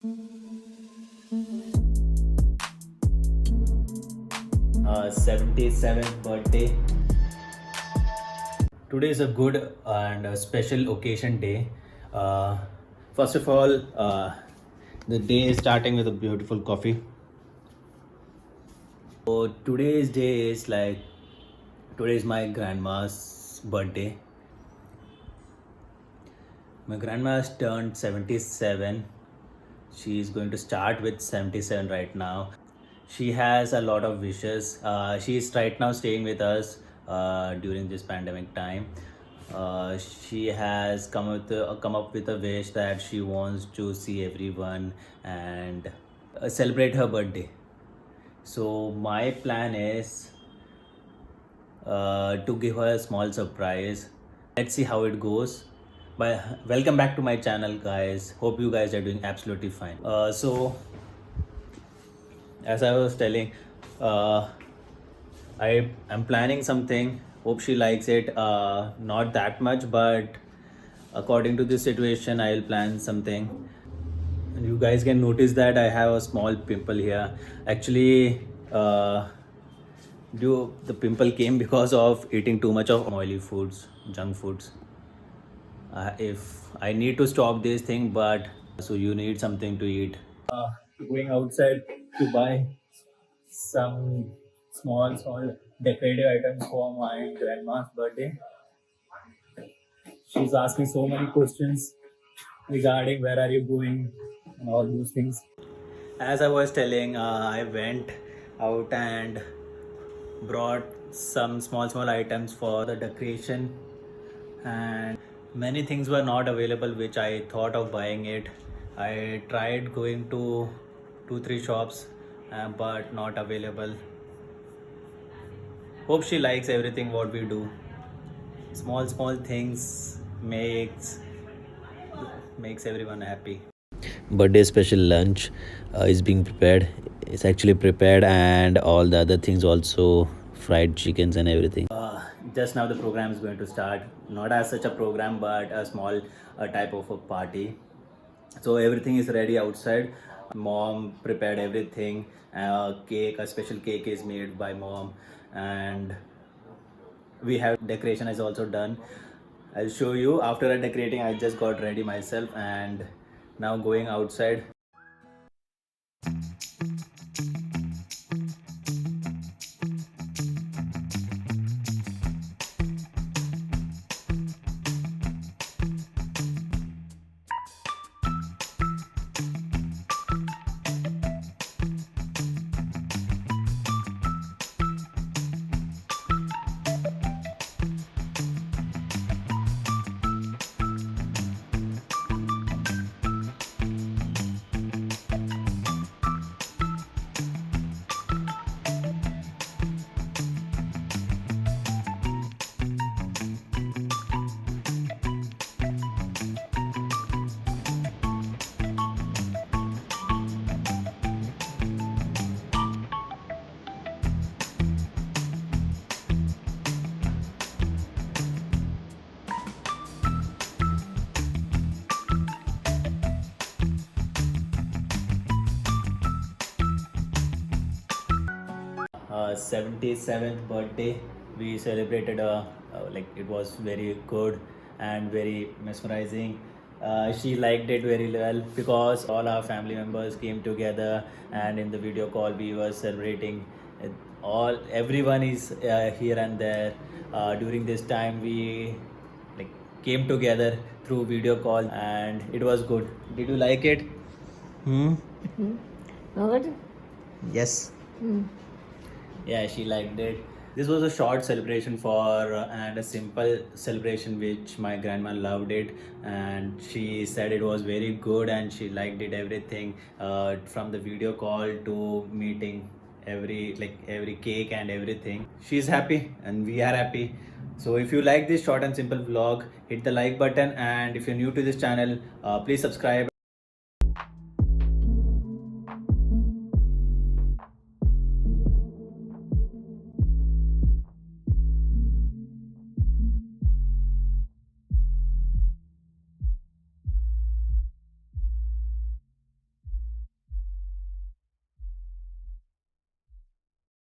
77th birthday. Today is a good and a special occasion day. Uh, First of all, the day is starting with a beautiful coffee. So today's day is like today is my grandma's birthday. My grandma has turned 77. She is going to start with 77 right now. She has a lot of wishes. She is right now staying with us during this pandemic time. She has come up with a wish that she wants to see everyone and celebrate her birthday. So my plan is to give her a small surprise. Let's see how it goes. But welcome back to my channel, guys. Hope you guys are doing absolutely fine. So as I was telling, I am planning something. Hope she likes it. Not that much, but according to this situation, I'll plan something. And you guys can notice that I have a small pimple here. Actually, the pimple came because of eating too much of oily foods, junk foods. If I need to stop this thing, but so you need something to eat. Going outside to buy some small decorative items for my grandma's birthday. She's asking so many questions regarding where are you going and all those things. As I was telling, I went out and brought some small items for the decoration, and many things were not available which I thought of buying it. I tried going to 2-3 shops, but not available. Hope she likes everything what we do. Small things makes everyone happy. Birthday special lunch is being prepared. It's actually prepared, and all the other things also, fried chickens and everything. Just now the program is going to start. Not as such a program, but a small type of a party. So everything is ready outside. Mom prepared everything. A special cake is made by mom, and we have decoration is also done. I'll show you after decorating. I just got ready myself and now going outside. 77th birthday we celebrated. Like it was very good and very mesmerizing. She liked it very well because all our family members came together, and in the video call we were celebrating. All everyone is here and there. During this time we like came together through video call, and it was good. Did you like it? Good. Yes. Hmm. Yeah, she liked it. This was a short celebration for and a simple celebration which my grandma loved it, and she said it was very good and she liked it everything, from the video call to meeting, every cake and everything. She's happy and we are happy. So if you like this short and simple vlog, hit the like button, and if you're new to this channel, please subscribe.